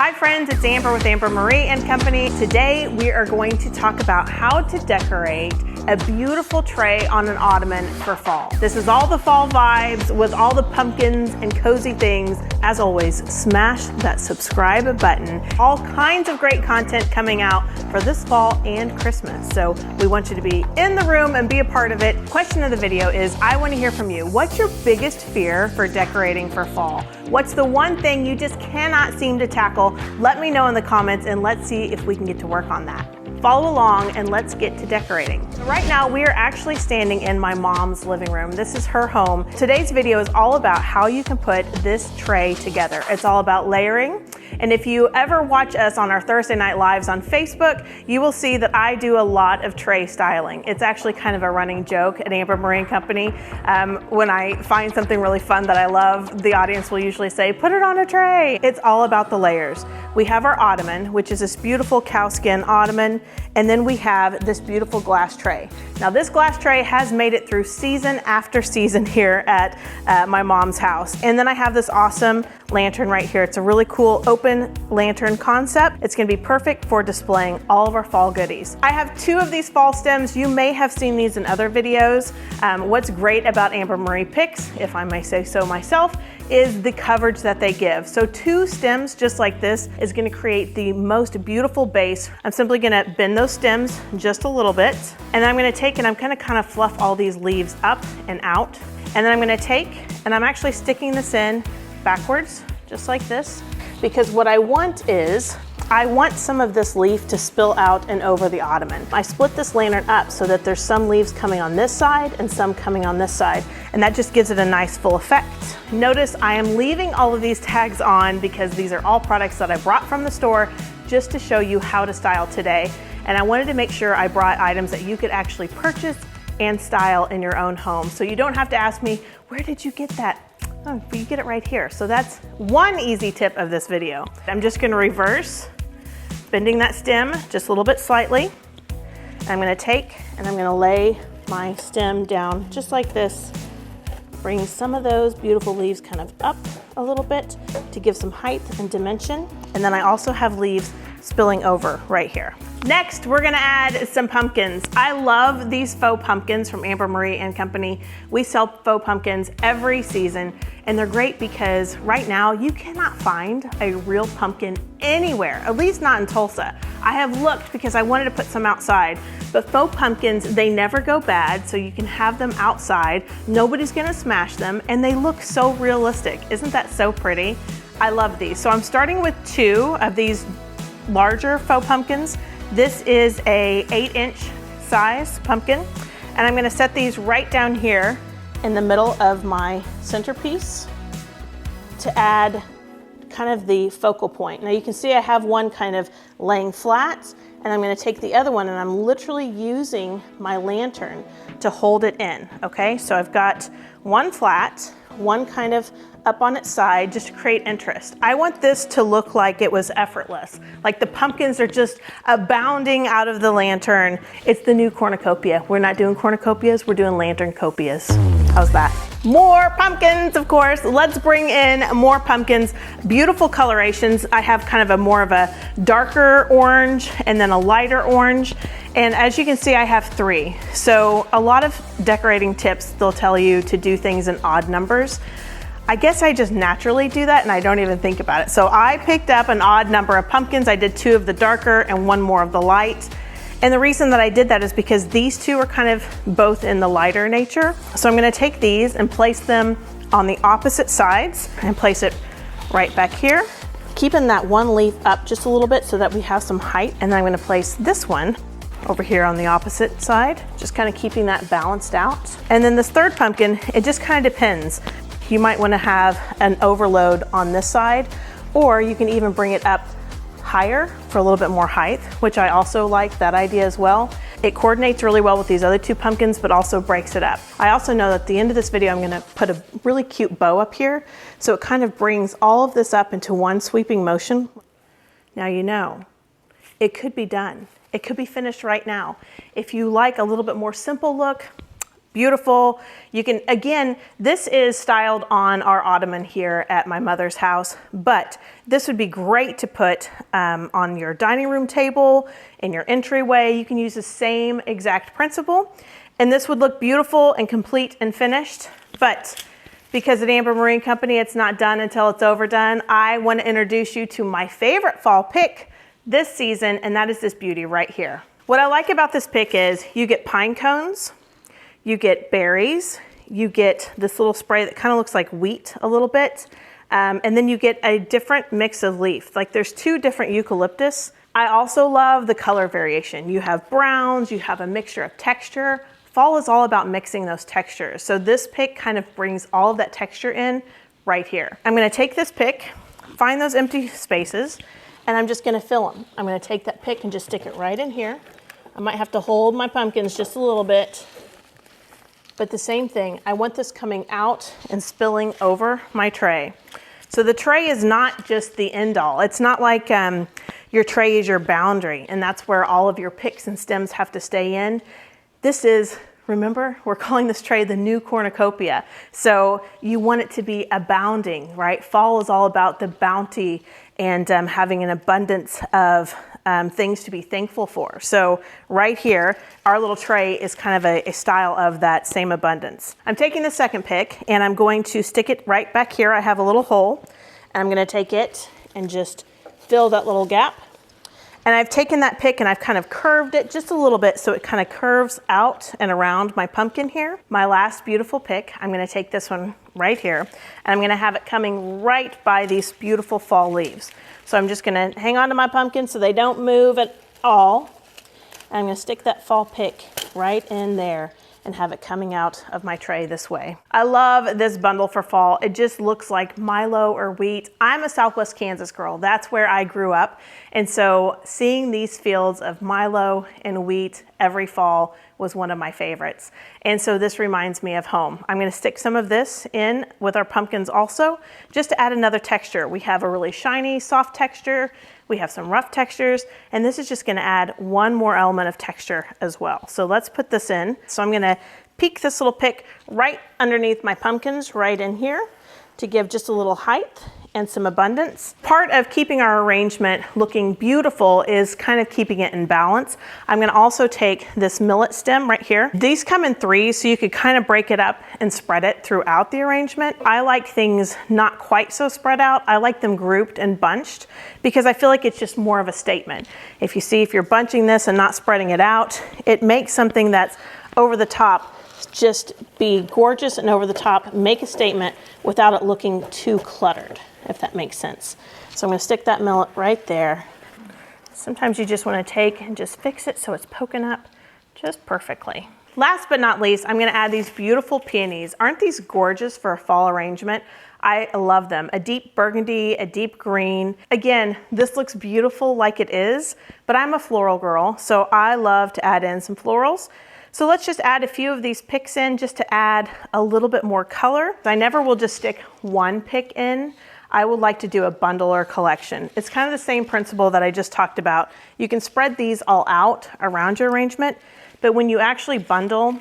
Hi friends, it's Amber with Amber Marie and Company. Today we are going to talk about how to decorate a beautiful tray on an ottoman for fall. This is all the fall vibes with all the pumpkins and cozy things. As always, smash that subscribe button. All kinds of great content coming out for this fall and Christmas. So we want you to be in the room and be a part of it. Question of the video is, I want to hear from you. What's your biggest fear for decorating for fall? What's the one thing you just cannot seem to tackle? Let me know in the comments and let's see if we can get to work on that. Follow along and let's get to decorating. So right now we are actually standing in my mom's living room. This is her home. Today's video is all about how you can put this tray together. It's all about layering. And if you ever watch us on our Thursday night lives on Facebook, you will see that I do a lot of tray styling. It's actually kind of a running joke at Amber Marie and Company. When I find something really fun that I love, the audience will usually say, put it on a tray. It's all about the layers. We have our ottoman, which is this beautiful cowskin ottoman, and then we have this beautiful glass tray. Now this glass tray has made it through season after season here at my mom's house. And then I have this awesome lantern right here. It's a really cool open lantern concept. It's gonna be perfect for displaying all of our fall goodies. I have two of these fall stems. You may have seen these in other videos. What's great about Amber Marie picks, if I may say so myself, is the coverage that they give. So two stems just like this is gonna create the most beautiful base. I'm simply gonna bend those stems just a little bit, and I'm gonna take and I'm gonna kind of fluff all these leaves up and out. And then I'm gonna take, and I'm actually sticking this in backwards, just like this, because what I want is, I want some of this leaf to spill out and over the ottoman. I split this lantern up so that there's some leaves coming on this side and some coming on this side, and that just gives it a nice full effect. Notice I am leaving all of these tags on because these are all products that I brought from the store just to show you how to style today. And I wanted to make sure I brought items that you could actually purchase and style in your own home. So you don't have to ask me, where did you get that? Oh, but you get it right here. So that's one easy tip of this video. I'm just gonna reverse, bending that stem just a little bit slightly. And I'm gonna take and I'm gonna lay my stem down just like this. Bring some of those beautiful leaves kind of up a little bit to give some height and dimension. And then I also have leaves spilling over right here. Next, we're gonna add some pumpkins. I love these faux pumpkins from Amber Marie and Company. We sell faux pumpkins every season, and they're great because right now you cannot find a real pumpkin anywhere, at least not in Tulsa. I have looked because I wanted to put some outside, but faux pumpkins, they never go bad, so you can have them outside. Nobody's gonna smash them, and they look so realistic. Isn't that so pretty? I love these. So I'm starting with two of these larger faux pumpkins. This is a 8-inch size pumpkin, and I'm gonna set these right down here in the middle of my centerpiece to add kind of the focal point. Now you can see I have one kind of laying flat, and I'm gonna take the other one and I'm literally using my lantern to hold it in, okay? So I've got one flat, one kind of up on its side just to create interest. I want this to look like it was effortless, like the pumpkins are just abounding out of the lantern. It's the new cornucopia. We're not doing cornucopias, we're doing lantern copias. How's that? More pumpkins, of course. Let's bring in more pumpkins. Beautiful colorations. I have kind of a more of a darker orange and then a lighter orange. And as you can see, I have three. So a lot of decorating tips, they'll tell you to do things in odd numbers. I guess I just naturally do that and I don't even think about it. So I picked up an odd number of pumpkins. I did two of the darker and one more of the light. And the reason that I did that is because these two are kind of both in the lighter nature. So I'm gonna take these and place them on the opposite sides and place it right back here, keeping that one leaf up just a little bit so that we have some height. And then I'm gonna place this one over here on the opposite side, just kind of keeping that balanced out. And then this third pumpkin, it just kind of depends. You might want to have an overload on this side, or you can even bring it up higher for a little bit more height, which I also like that idea as well. It coordinates really well with these other two pumpkins, but also breaks it up. I also know that at the end of this video, I'm going to put a really cute bow up here, so it kind of brings all of this up into one sweeping motion. Now you know, it could be done. It could be finished right now. If you like a little bit more simple look, beautiful. You can, again, this is styled on our ottoman here at my mother's house, but this would be great to put on your dining room table, in your entryway. You can use the same exact principle, and this would look beautiful and complete and finished. But because at Amber Marine Company, it's not done until it's overdone, I want to introduce you to my favorite fall pick this season, and that is this beauty right here. What I like about this pick is you get pine cones, you get berries, you get this little spray that kind of looks like wheat a little bit, and then you get a different mix of leaf. Like there's 2 different eucalyptus. I also love the color variation. You have browns, you have a mixture of texture. Fall is all about mixing those textures. So this pick kind of brings all of that texture in right here. I'm gonna take this pick, find those empty spaces, and I'm just gonna fill them. I'm gonna take that pick and just stick it right in here. I might have to hold my pumpkins just a little bit, but the same thing, I want this coming out and spilling over my tray. So the tray is not just the end all. It's not like your tray is your boundary and that's where all of your picks and stems have to stay in. This is, remember, we're calling this tray the new cornucopia. So you want it to be abounding, right? Fall is all about the bounty and having an abundance of things to be thankful for. So right here, our little tray is kind of a style of that same abundance. I'm taking the second pick and I'm going to stick it right back here. I have a little hole and I'm gonna take it and just fill that little gap. And I've taken that pick and I've kind of curved it just a little bit so it kind of curves out and around my pumpkin here. My last beautiful pick, I'm gonna take this one right here and I'm gonna have it coming right by these beautiful fall leaves. So I'm just gonna hang on to my pumpkins so they don't move at all. And I'm gonna stick that fall pick right in there and have it coming out of my tray this way. I love this bundle for fall. It just looks like milo or wheat. I'm a Southwest Kansas girl. That's where I grew up. And so seeing these fields of milo and wheat every fall was one of my favorites. And so this reminds me of home. I'm gonna stick some of this in with our pumpkins also, just to add another texture. We have a really shiny, soft texture. We have some rough textures, and this is just gonna add one more element of texture as well. So let's put this in. So I'm gonna peek this little pick right underneath my pumpkins, right in here, to give just a little height and some abundance. Part of keeping our arrangement looking beautiful is kind of keeping it in balance. I'm gonna also take this millet stem right here. These come in 3s, so you could kind of break it up and spread it throughout the arrangement. I like things not quite so spread out. I like them grouped and bunched because I feel like it's just more of a statement. If you see, if you're bunching this and not spreading it out, it makes something that's over the top just be gorgeous and over the top, make a statement without it looking too cluttered, if that makes sense. So I'm gonna stick that millet right there. Sometimes you just wanna take and just fix it so it's poking up just perfectly. Last but not least, I'm gonna add these beautiful peonies. Aren't these gorgeous for a fall arrangement? I love them. A deep burgundy, a deep green. Again, this looks beautiful like it is, but I'm a floral girl, so I love to add in some florals. So let's just add a few of these picks in just to add a little bit more color. I never will just stick one pick in. I would like to do a bundle or collection. It's kind of the same principle that I just talked about. You can spread these all out around your arrangement, but when you actually bundle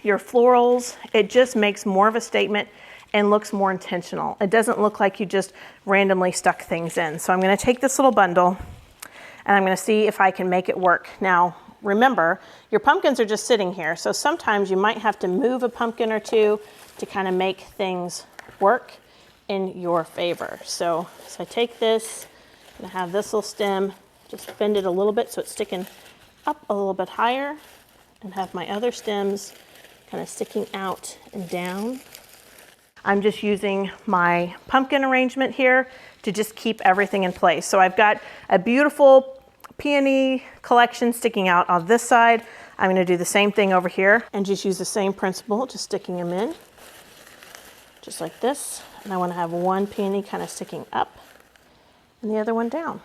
your florals, it just makes more of a statement and looks more intentional. It doesn't look like you just randomly stuck things in. So I'm gonna take this little bundle and I'm gonna see if I can make it work. Now, remember, your pumpkins are just sitting here, so sometimes you might have to move a pumpkin or two to kind of make things work in your favor. So I take this, and I have this little stem, just bend it a little bit so it's sticking up a little bit higher, and have my other stems kind of sticking out and down. I'm just using my pumpkin arrangement here to just keep everything in place. So I've got a beautiful peony collection sticking out on this side. I'm going to do the same thing over here and just use the same principle, just sticking them in just like this. And I want to have one peony kind of sticking up and the other one down.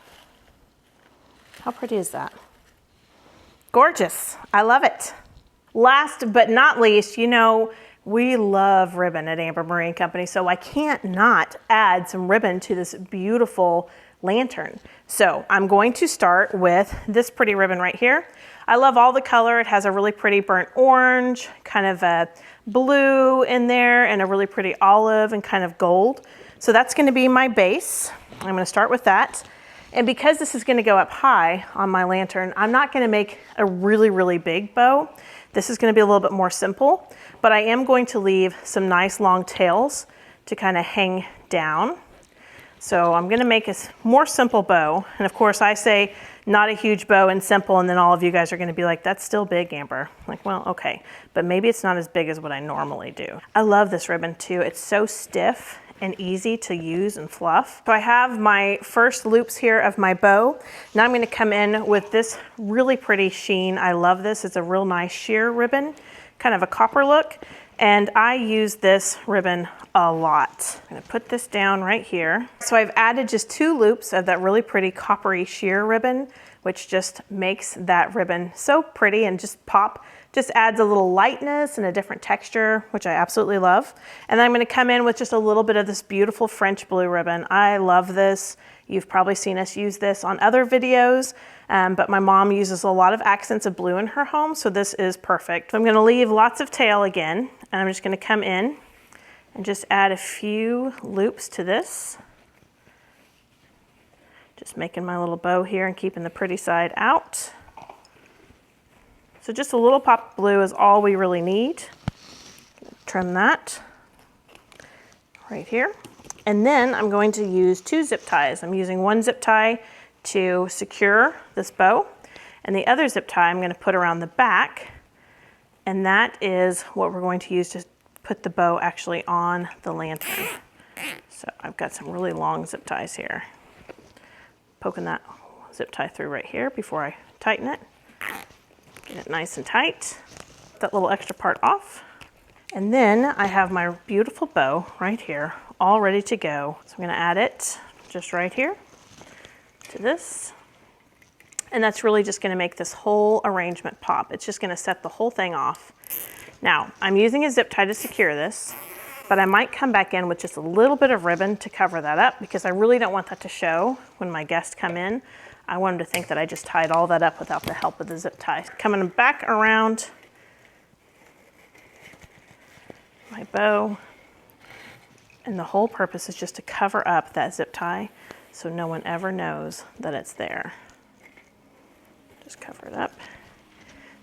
How pretty is that? Gorgeous. I love it. Last but not least, you know, we love ribbon at Amber Marine Company, so I can't not add some ribbon to this beautiful lantern. So I'm going to start with this pretty ribbon right here. I love all the color. It has a really pretty burnt orange, kind of a blue in there, and a really pretty olive and kind of gold. So that's going to be my base. I'm going to start with that. And because this is going to go up high on my lantern, I'm not going to make a really, really big bow. This is going to be a little bit more simple, but I am going to leave some nice long tails to kind of hang down. So I'm going to make a more simple bow. And of course I say not a huge bow and simple, and then all of you guys are going to be like, that's still big, Amber. I'm like, well, okay, but maybe it's not as big as what I normally do. I love this ribbon too. It's so stiff and easy to use and fluff. So I have my first loops here of my bow. Now I'm going to come in with this really pretty sheen. I love this. It's a real nice sheer ribbon, kind of a copper look. And I use this ribbon a lot. I'm going to put this down right here. So I've added just 2 loops of that really pretty coppery sheer ribbon, which just makes that ribbon so pretty and just pop. Just adds a little lightness and a different texture, which I absolutely love. And then I'm going to come in with just a little bit of this beautiful French blue ribbon. I love this. You've probably seen us use this on other videos, but my mom uses a lot of accents of blue in her home, so this is perfect. So I'm going to leave lots of tail again, and I'm just going to come in and just add a few loops to this. Just making my little bow here and keeping the pretty side out. So just a little pop of blue is all we really need. Trim that right here. And then I'm going to use 2 zip ties. I'm using 1 zip tie to secure this bow, and the other zip tie I'm going to put around the back, and that is what we're going to use to put the bow actually on the lantern. So I've got some really long zip ties here. Poking that zip tie through right here before I tighten it. Get it nice and tight. That little extra part off. And then I have my beautiful bow right here, all ready to go. So I'm going to add it just right here to this. And that's really just going to make this whole arrangement pop. It's just going to set the whole thing off. Now, I'm using a zip tie to secure this, but I might come back in with just a little bit of ribbon to cover that up, because I really don't want that to show when my guests come in. I want them to think that I just tied all that up without the help of the zip tie. Coming back around my bow, and the whole purpose is just to cover up that zip tie so no one ever knows that it's there. Just cover it up.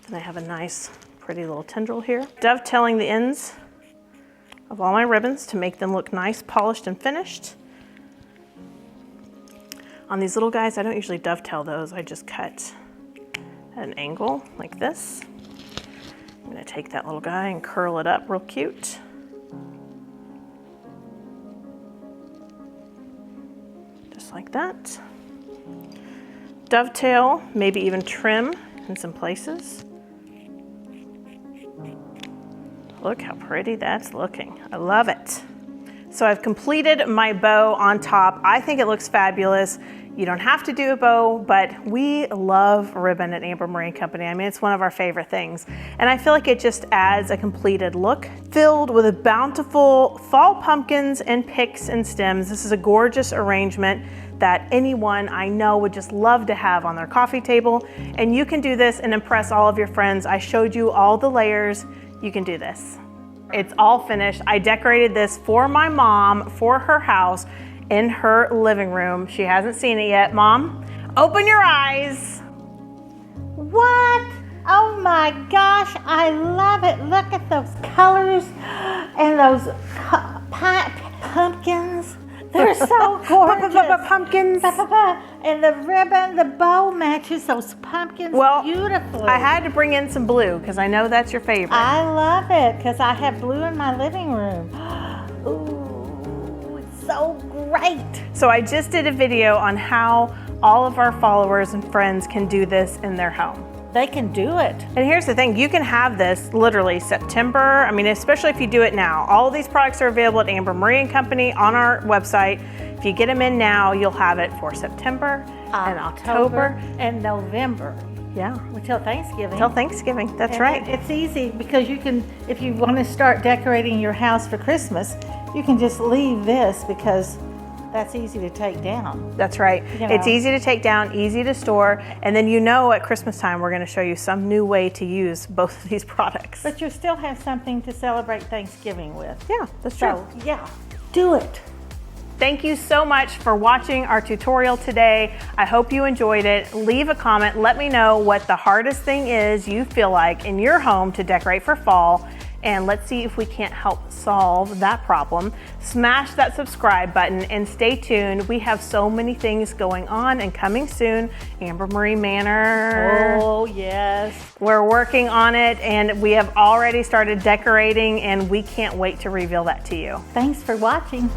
Then I have a nice pretty little tendril here. Dovetailing the ends of all my ribbons to make them look nice, polished, and finished. On these little guys, I don't usually dovetail those. I just cut at an angle like this. I'm going to take that little guy and curl it up real cute. Just like that. Dovetail, maybe even trim in some places. Look how pretty that's looking. I love it. So I've completed my bow on top. I think it looks fabulous. You don't have to do a bow, but we love ribbon at Amber Marie & Company. I mean, it's one of our favorite things. And I feel like it just adds a completed look filled with a bountiful fall pumpkins and picks and stems. This is a gorgeous arrangement that anyone I know would just love to have on their coffee table. And you can do this and impress all of your friends. I showed you all the layers. You can do this. It's all finished. I decorated this for my mom, for her house, in her living room. She hasn't seen it yet. Mom, open your eyes. What? Oh my gosh, I love it. Look at those colors and those pumpkins. They're so gorgeous. Pumpkins. And the ribbon, the bow matches those pumpkins beautifully. I had to bring in some blue because I know that's your favorite. I love it because I have blue in my living room. Ooh, it's so great. So I just did a video on how all of our followers and friends can do this in their home. They can do it. And here's the thing, you can have this literally September. I mean, especially if you do it now. All of these products are available at Amber Marie & Company on our website. If you get them in now, you'll have it for September and October and November. Yeah. Until Thanksgiving. Until Thanksgiving, that's right. It's easy because you can, if you want to start decorating your house for Christmas, you can just leave this because that's easy to take down. That's right. You know. It's easy to take down, easy to store, and then you know at Christmas time we're going to show you some new way to use both of these products. But you still have something to celebrate Thanksgiving with. Yeah, that's true. So, yeah, do it. Thank you so much for watching our tutorial today. I hope you enjoyed it. Leave a comment. Let me know what the hardest thing is you feel like in your home to decorate for fall. And let's see if we can't help solve that problem. Smash that subscribe button and stay tuned. We have so many things going on and coming soon. Amber Marie Manor. Oh, yes. We're working on it and we have already started decorating and we can't wait to reveal that to you. Thanks for watching.